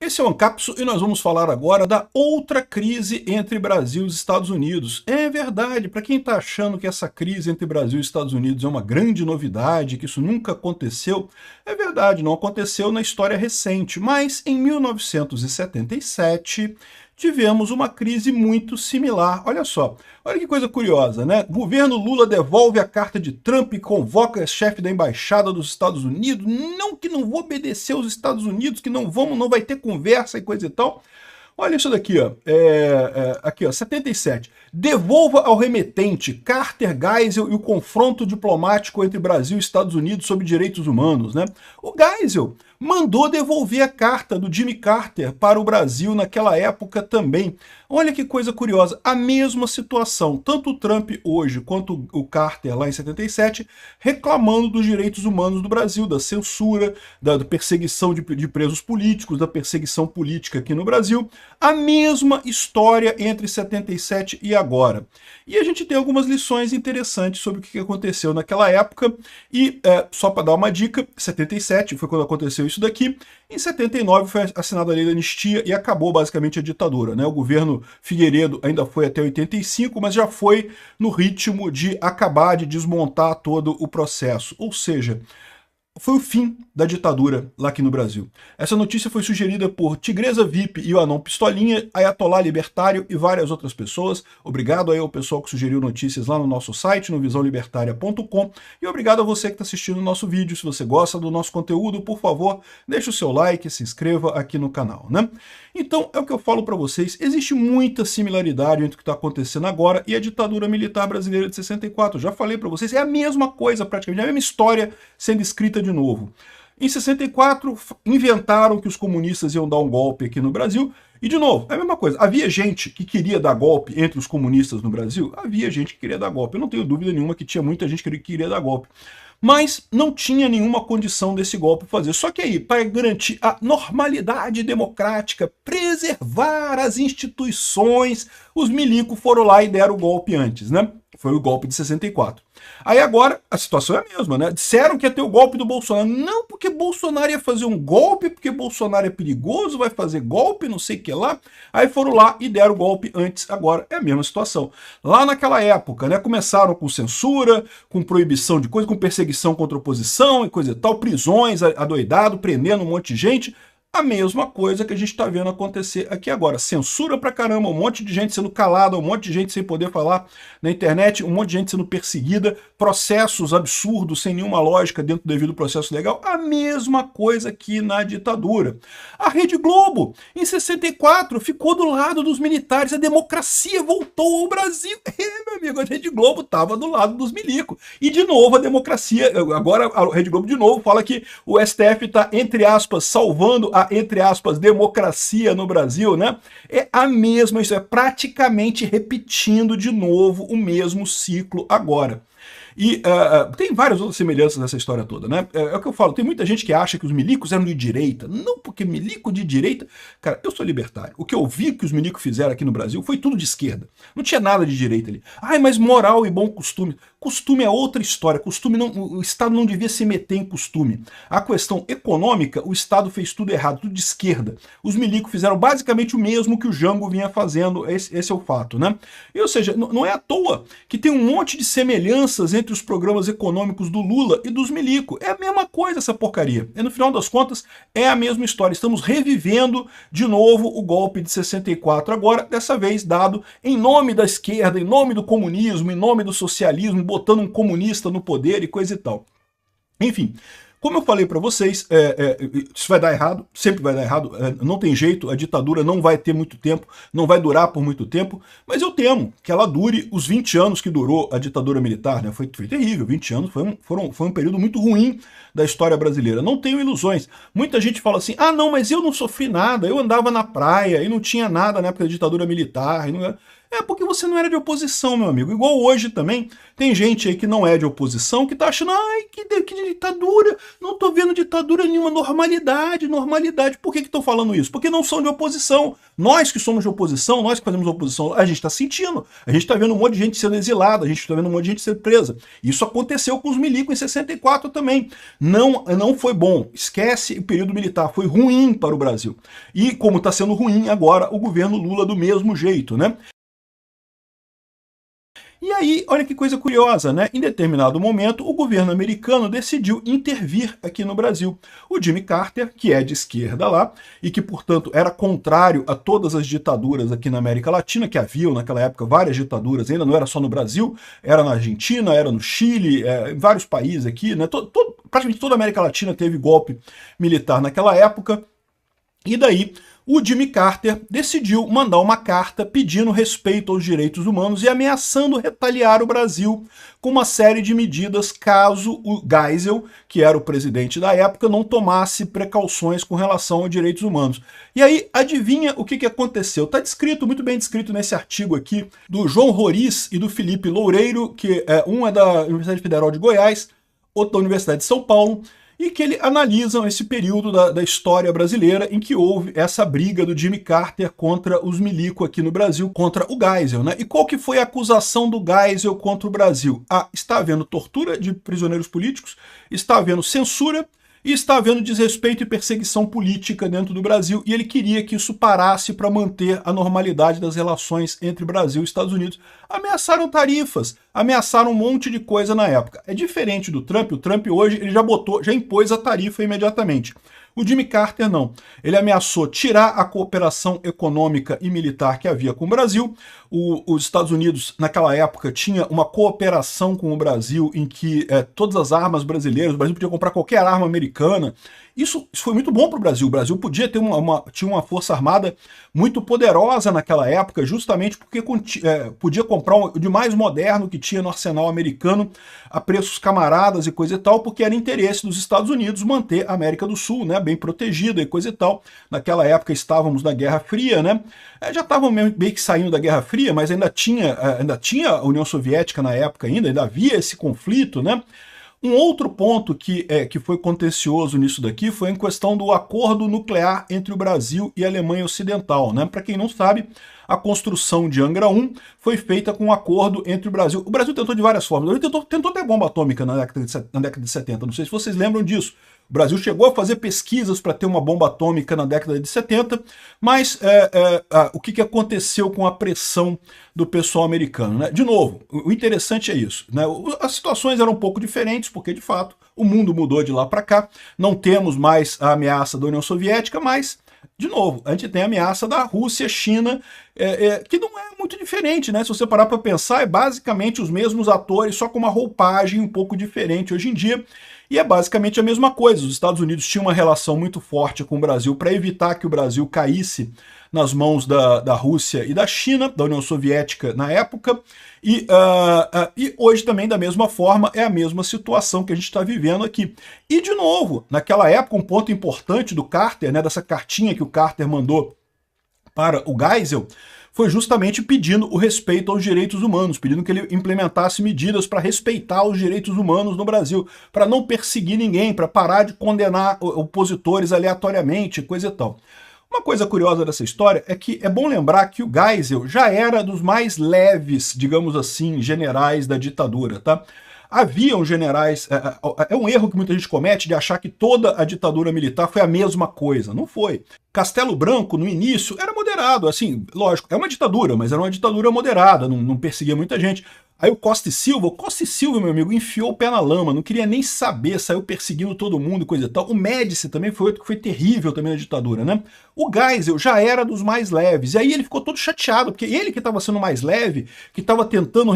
Esse é o Ancapso e nós vamos falar agora da outra crise entre Brasil e os Estados Unidos. É verdade, para quem está achando que essa crise entre Brasil e Estados Unidos é uma grande novidade, que isso nunca aconteceu, é verdade, não aconteceu na história recente, mas em 1977 tivemos uma crise muito similar. Olha só, olha que coisa curiosa, né? Governo Lula devolve a carta de Trump e convoca chefe da embaixada dos Estados Unidos. Não que não vou obedecer aos Estados Unidos, que não vai ter conversa e coisa e tal. Olha isso daqui, ó. Aqui, ó, 77. Devolva ao remetente Carter, Geisel e o confronto diplomático entre Brasil e Estados Unidos sobre direitos humanos, né? O Geisel mandou devolver a carta do Jimmy Carter para o Brasil naquela época também. Olha que coisa curiosa, a mesma situação, tanto o Trump hoje quanto o Carter lá em 77, reclamando dos direitos humanos do Brasil, da censura, da perseguição de presos políticos, da perseguição política aqui no Brasil. A mesma história entre 77 e agora. E a gente tem algumas lições interessantes sobre o que aconteceu naquela época, e só para dar uma dica, 77 foi quando aconteceu isso daqui, em 79 foi assinada a lei da anistia e acabou basicamente a ditadura, né? O governo Figueiredo ainda foi até 85, mas já foi no ritmo de acabar de desmontar todo o processo, ou seja, foi o fim da ditadura lá aqui no Brasil. Essa notícia foi sugerida por Tigresa VIP e o Anão Pistolinha, Ayatollah Libertário e várias outras pessoas. Obrigado aí ao pessoal que sugeriu notícias lá no nosso site, no visãolibertaria.com, e obrigado a você que está assistindo o nosso vídeo. Se você gosta do nosso conteúdo, por favor, deixe o seu like, se inscreva aqui no canal, né? Então, é o que eu falo para vocês, existe muita similaridade entre o que está acontecendo agora e a ditadura militar brasileira de 64. Eu já falei para vocês, é a mesma coisa praticamente, é a mesma história sendo escrita de novo. Em 64, inventaram que os comunistas iam dar um golpe aqui no Brasil, e de novo, é a mesma coisa. Havia gente que queria dar golpe entre os comunistas no Brasil? Havia gente que queria dar golpe. Eu não tenho dúvida nenhuma que tinha muita gente que queria dar golpe. Mas não tinha nenhuma condição desse golpe fazer. Só que aí, para garantir a normalidade democrática, preservar as instituições, os milicos foram lá e deram o golpe antes, né? Foi o golpe de 64. Aí agora, a situação é a mesma, né? Disseram que ia ter o golpe do Bolsonaro. Não porque Bolsonaro ia fazer um golpe, porque Bolsonaro é perigoso, vai fazer golpe, não sei o que lá. Aí foram lá e deram o golpe antes. Agora é a mesma situação. Lá naquela época, né? Começaram com censura, com proibição de coisa, com perseguição contra a oposição e coisa e tal, prisões, adoidado, prendendo um monte de gente. A mesma coisa que a gente está vendo acontecer aqui agora. Censura pra caramba, um monte de gente sendo calada, um monte de gente sem poder falar na internet, um monte de gente sendo perseguida, processos absurdos, sem nenhuma lógica dentro do devido processo legal. A mesma coisa aqui na ditadura. A Rede Globo, em 64, ficou do lado dos militares, a democracia voltou ao Brasil. Meu amigo, a Rede Globo estava do lado dos milicos. E de novo a democracia, agora a Rede Globo de novo fala que o STF está, entre aspas, salvando a, entre aspas, democracia no Brasil, né? É a mesma, isso é praticamente repetindo de novo o mesmo ciclo agora. E tem várias outras semelhanças nessa história toda, né? É o que eu falo, tem muita gente que acha que os milicos eram de direita. Não, porque milico de direita... Cara, eu sou libertário. O que eu vi que os milicos fizeram aqui no Brasil foi tudo de esquerda. Não tinha nada de direita ali. Ai, mas moral e bom costume. Costume é outra história. Costume não, o Estado não devia se meter em costume. A questão econômica, o Estado fez tudo errado, tudo de esquerda. Os milicos fizeram basicamente o mesmo que o Jango vinha fazendo. Esse é o fato, né? E, ou seja, não é à toa que tem um monte de semelhanças entre os programas econômicos do Lula e dos milicos. É a mesma coisa essa porcaria. E no final das contas, é a mesma história. Estamos revivendo de novo o golpe de 64, agora, dessa vez dado em nome da esquerda, em nome do comunismo, em nome do socialismo, botando um comunista no poder e coisa e tal. Enfim, como eu falei para vocês, isso vai dar errado, sempre vai dar errado, não tem jeito, a ditadura não vai ter muito tempo, não vai durar por muito tempo, mas eu temo que ela dure os 20 anos que durou a ditadura militar, né? Foi terrível, 20 anos foi um período muito ruim da história brasileira. Não tenho ilusões. Muita gente fala assim, ah não, mas eu não sofri nada, eu andava na praia e não tinha nada na época da ditadura militar. É porque você não era de oposição, meu amigo. Igual hoje também, tem gente aí que não é de oposição, que tá achando, ai, que ditadura, não tô vendo ditadura nenhuma, normalidade, normalidade. Por que estão falando isso? Porque não são de oposição. Nós que somos de oposição, nós que fazemos oposição, a gente tá sentindo. A gente tá vendo um monte de gente sendo exilada, a gente tá vendo um monte de gente sendo presa. Isso aconteceu com os milicos em 64 também. Não foi bom. Esquece o período militar, foi ruim para o Brasil. E como está sendo ruim agora o governo Lula do mesmo jeito, né? E aí, olha que coisa curiosa, né? Em determinado momento, o governo americano decidiu intervir aqui no Brasil. O Jimmy Carter, que é de esquerda lá, e que, portanto, era contrário a todas as ditaduras aqui na América Latina, que haviam naquela época várias ditaduras, ainda não era só no Brasil, era na Argentina, era no Chile, em vários países aqui, né? Praticamente toda a América Latina teve golpe militar naquela época. E daí, o Jimmy Carter decidiu mandar uma carta pedindo respeito aos direitos humanos e ameaçando retaliar o Brasil com uma série de medidas caso o Geisel, que era o presidente da época, não tomasse precauções com relação aos direitos humanos. E aí, adivinha o que aconteceu? Está descrito, muito bem descrito nesse artigo aqui, do João Roriz e do Felipe Loureiro, que um é da Universidade Federal de Goiás, outro da Universidade de São Paulo, e que ele analisam esse período da história brasileira em que houve essa briga do Jimmy Carter contra os milico aqui no Brasil, contra o Geisel, né? E qual que foi a acusação do Geisel contra o Brasil? Está havendo tortura de prisioneiros políticos, está havendo censura, e está havendo desrespeito e perseguição política dentro do Brasil, e ele queria que isso parasse para manter a normalidade das relações entre Brasil e Estados Unidos. Ameaçaram tarifas, ameaçaram um monte de coisa na época. É diferente do Trump, o Trump hoje ele já impôs a tarifa imediatamente. O Jimmy Carter não. Ele ameaçou tirar a cooperação econômica e militar que havia com o Brasil. Os Estados Unidos, naquela época, tinha uma cooperação com o Brasil em que todas as armas brasileiras, o Brasil podia comprar qualquer arma americana. Isso foi muito bom para o Brasil. O Brasil podia ter tinha uma força armada muito poderosa naquela época, justamente porque podia comprar o de mais moderno que tinha no arsenal americano a preços camaradas e coisa e tal, porque era interesse dos Estados Unidos manter a América do Sul, né, bem protegida e coisa e tal. Naquela época estávamos na Guerra Fria, né? Já estavam meio que saindo da Guerra Fria, mas ainda tinha a União Soviética na época ainda havia esse conflito, né? Um outro ponto que foi contencioso nisso daqui foi em questão do acordo nuclear entre o Brasil e a Alemanha Ocidental, né? Para quem não sabe, a construção de Angra 1 foi feita com um acordo entre o Brasil. O Brasil tentou de várias formas. O Brasil tentou ter bomba atômica na década de 70. Não sei se vocês lembram disso. O Brasil chegou a fazer pesquisas para ter uma bomba atômica na década de 70, mas o que aconteceu com a pressão do pessoal americano, né? De novo, o interessante é isso, né? As situações eram um pouco diferentes, porque de fato o mundo mudou de lá para cá, não temos mais a ameaça da União Soviética, mas, de novo, a gente tem a ameaça da Rússia, China, que não é muito diferente, né? Se você parar para pensar, é basicamente os mesmos atores, só com uma roupagem um pouco diferente hoje em dia. E é basicamente a mesma coisa. Os Estados Unidos tinham uma relação muito forte com o Brasil para evitar que o Brasil caísse nas mãos da Rússia e da China, da União Soviética na época, e hoje também, da mesma forma, é a mesma situação que a gente está vivendo aqui. E, de novo, naquela época, um ponto importante do Carter, né, dessa cartinha que o Carter mandou para o Geisel, foi justamente pedindo o respeito aos direitos humanos, pedindo que ele implementasse medidas para respeitar os direitos humanos no Brasil, para não perseguir ninguém, para parar de condenar opositores aleatoriamente, coisa e tal. Uma coisa curiosa dessa história é que é bom lembrar que o Geisel já era dos mais leves, digamos assim, generais da ditadura, tá? Haviam generais... É um erro que muita gente comete de achar que toda a ditadura militar foi a mesma coisa. Não foi. Castelo Branco, no início, era moderado. Assim, lógico, é uma ditadura, mas era uma ditadura moderada, não perseguia muita gente. Aí o Costa e Silva, meu amigo, enfiou o pé na lama, não queria nem saber, saiu perseguindo todo mundo e coisa e tal. O Médici também foi outro que foi terrível também na ditadura, né? O Geisel já era dos mais leves, e aí ele ficou todo chateado, porque ele que estava sendo mais leve, que estava tentando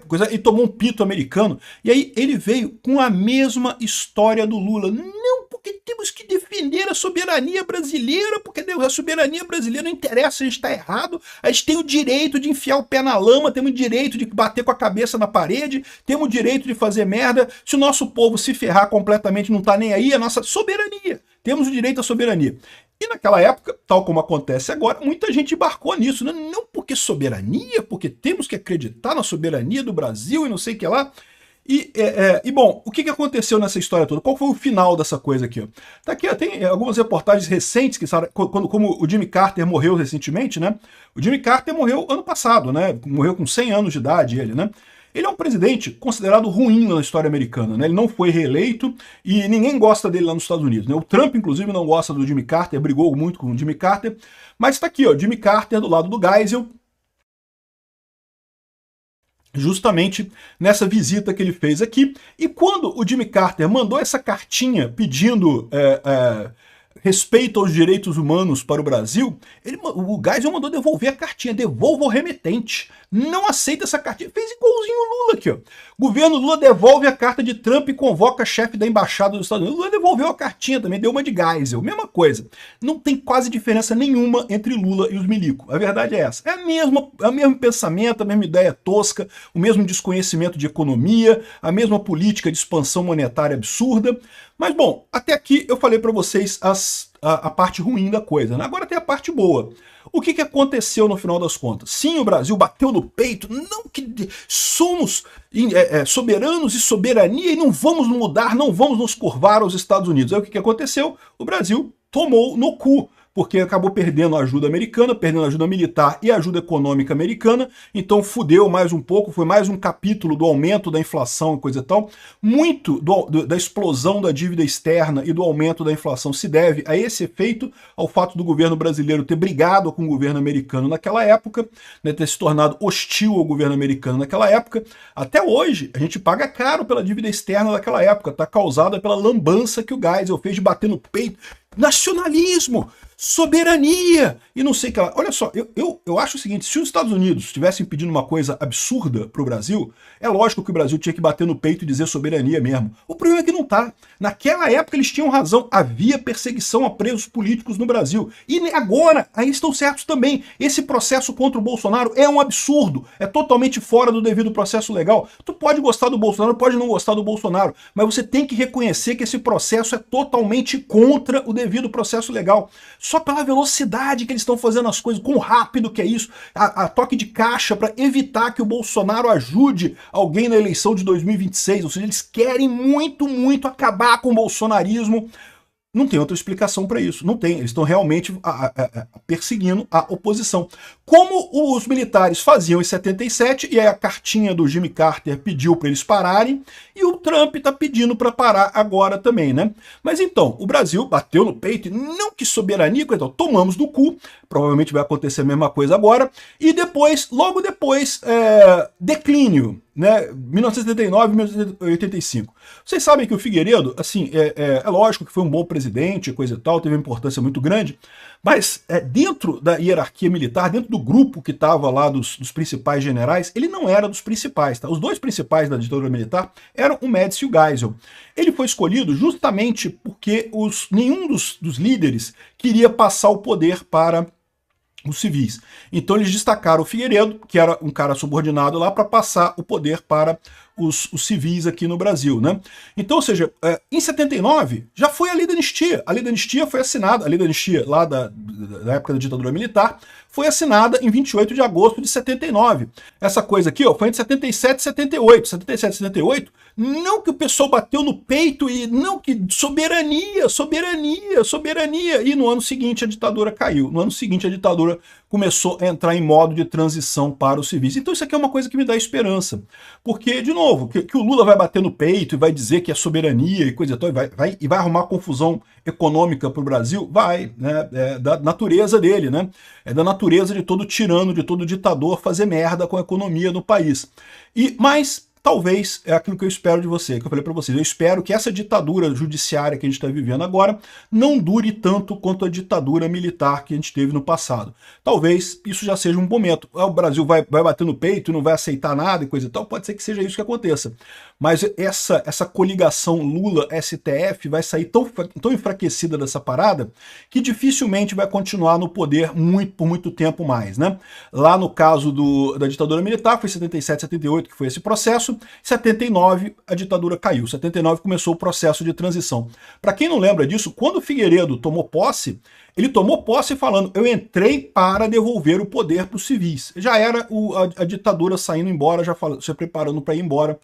coisa, e tomou um pito americano, e aí ele veio com a mesma história do Lula. Não, porque temos que defender a soberania brasileira, porque a soberania brasileira não interessa se a gente está errado, a gente tem o direito de enfiar o pé na lama, temos o direito de bater com a cabeça na parede, temos o direito de fazer merda, se o nosso povo se ferrar completamente, não está nem aí, é a nossa soberania, temos o direito à soberania. E naquela época, tal como acontece agora, muita gente embarcou nisso, né? Não porque porque soberania, porque temos que acreditar na soberania do Brasil e não sei o que lá. Bom, o que aconteceu nessa história toda? Qual foi o final dessa coisa aqui? Ó? Tá aqui, ó, tem algumas reportagens recentes, que como o Jimmy Carter morreu recentemente, né? O Jimmy Carter morreu ano passado, né? Morreu com 100 anos de idade, ele, né? Ele é um presidente considerado ruim na história americana, né? Ele não foi reeleito e ninguém gosta dele lá nos Estados Unidos, né? O Trump, inclusive, não gosta do Jimmy Carter, brigou muito com o Jimmy Carter, mas tá aqui, ó, Jimmy Carter do lado do Geisel, justamente nessa visita que ele fez aqui. E quando o Jimmy Carter mandou essa cartinha pedindo respeito aos direitos humanos para o Brasil, o Geisel mandou devolver a cartinha, devolva o remetente. Não aceita essa cartinha. Fez igualzinho o Lula aqui, ó. Governo Lula devolve a carta de Trump e convoca chefe da embaixada dos Estados Unidos. Lula devolveu a cartinha também, deu uma de Geisel. Mesma coisa. Não tem quase diferença nenhuma entre Lula e os milicos. A verdade é essa. É o mesmo pensamento, a mesma ideia tosca, o mesmo desconhecimento de economia, a mesma política de expansão monetária absurda. Mas, bom, até aqui eu falei para vocês a parte ruim da coisa, né? Agora tem a parte boa. O que aconteceu no final das contas? Sim, o Brasil bateu no peito, não que somos soberanos e soberania e não vamos mudar, não vamos nos curvar aos Estados Unidos. Aí o que aconteceu? O Brasil tomou no cu, porque acabou perdendo a ajuda americana, perdendo a ajuda militar e a ajuda econômica americana, então fudeu mais um pouco, foi mais um capítulo do aumento da inflação e coisa e tal. Muito da explosão da dívida externa e do aumento da inflação se deve a esse efeito, ao fato do governo brasileiro ter brigado com o governo americano naquela época, né, ter se tornado hostil ao governo americano naquela época. Até hoje, a gente paga caro pela dívida externa daquela época, tá causada pela lambança que o Geisel fez de bater no peito. Nacionalismo, soberania e não sei o que lá. Olha só, eu acho o seguinte, se os Estados Unidos estivessem pedindo uma coisa absurda para o Brasil, é lógico que o Brasil tinha que bater no peito e dizer soberania mesmo. O problema é que não tá. Naquela época eles tinham razão, havia perseguição a presos políticos no Brasil. E agora, aí estão certos também. Esse processo contra o Bolsonaro é um absurdo, é totalmente fora do devido processo legal. Tu pode gostar do Bolsonaro, pode não gostar do Bolsonaro, mas você tem que reconhecer que esse processo é totalmente contra o devido processo legal. Só pela velocidade que eles estão fazendo as coisas, quão rápido que é isso, a toque de caixa para evitar que o Bolsonaro ajude alguém na eleição de 2026, ou seja, eles querem muito, muito acabar com o bolsonarismo. Não tem outra explicação para isso, não tem, eles estão realmente perseguindo a oposição. Como os militares faziam em 77, e aí a cartinha do Jimmy Carter pediu para eles pararem, e o Trump está pedindo para parar agora também, né? Mas então, o Brasil bateu no peito, e não que soberania, então tomamos no cu, provavelmente vai acontecer a mesma coisa agora, e depois, logo depois, declínio, né? 1979 e 1985. Vocês sabem que o Figueiredo, assim, é lógico que foi um bom presidente, coisa e tal, teve uma importância muito grande, mas dentro da hierarquia militar, dentro do grupo que estava lá dos principais generais, ele não era dos principais, tá? Os dois principais da ditadura militar eram o Médici e o Geisel. Ele foi escolhido justamente porque nenhum dos líderes queria passar o poder para os civis. Então eles destacaram o Figueiredo, que era um cara subordinado lá, para passar o poder para os civis aqui no Brasil, né? Então, ou seja, em 79 já foi a lei da anistia. A lei da anistia foi assinada, a lei da anistia lá da época da ditadura militar, foi assinada em 28 de agosto de 79. Essa coisa aqui, ó, foi entre 77 e 78. 77 e 78, não que o pessoal bateu no peito e não que soberania, soberania, soberania. E no ano seguinte a ditadura caiu. No ano seguinte a ditadura começou a entrar em modo de transição para os civis. Então isso aqui é uma coisa que me dá esperança. Porque, de novo, que o Lula vai bater no peito e vai dizer que é soberania e coisa e tal, e vai arrumar confusão econômica para o Brasil? Vai, né? É da natureza dele, né? É da natureza de todo tirano, de todo ditador fazer merda com a economia do país. Mas talvez é aquilo que eu espero de você, que eu falei para vocês. Eu espero que essa ditadura judiciária que a gente está vivendo agora não dure tanto quanto a ditadura militar que a gente teve no passado. Talvez isso já seja um momento. O Brasil vai bater no peito, não vai aceitar nada e coisa e tal. Pode ser que seja isso que aconteça. Mas essa coligação Lula-STF vai sair tão enfraquecida dessa parada que dificilmente vai continuar no poder por muito tempo mais, né? Lá no caso da ditadura militar, foi 77, 78 que foi esse processo. processo, em 79 a ditadura caiu, 79 começou o processo de transição. Para quem não lembra disso, quando o Figueiredo tomou posse, ele tomou posse falando, eu entrei para devolver o poder para os civis. Já era a ditadura saindo embora, já se preparando para ir embora.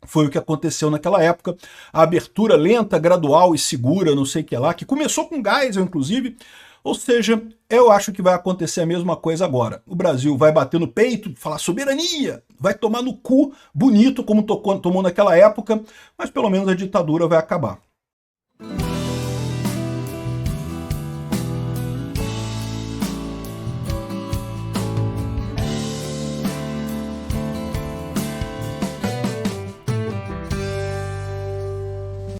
Foi o que aconteceu naquela época, a abertura lenta, gradual e segura, não sei o que lá, que começou com Geisel, inclusive. Ou seja, eu acho que vai acontecer a mesma coisa agora. O Brasil vai bater no peito, falar soberania, vai tomar no cu, bonito como tomou naquela época, mas pelo menos a ditadura vai acabar.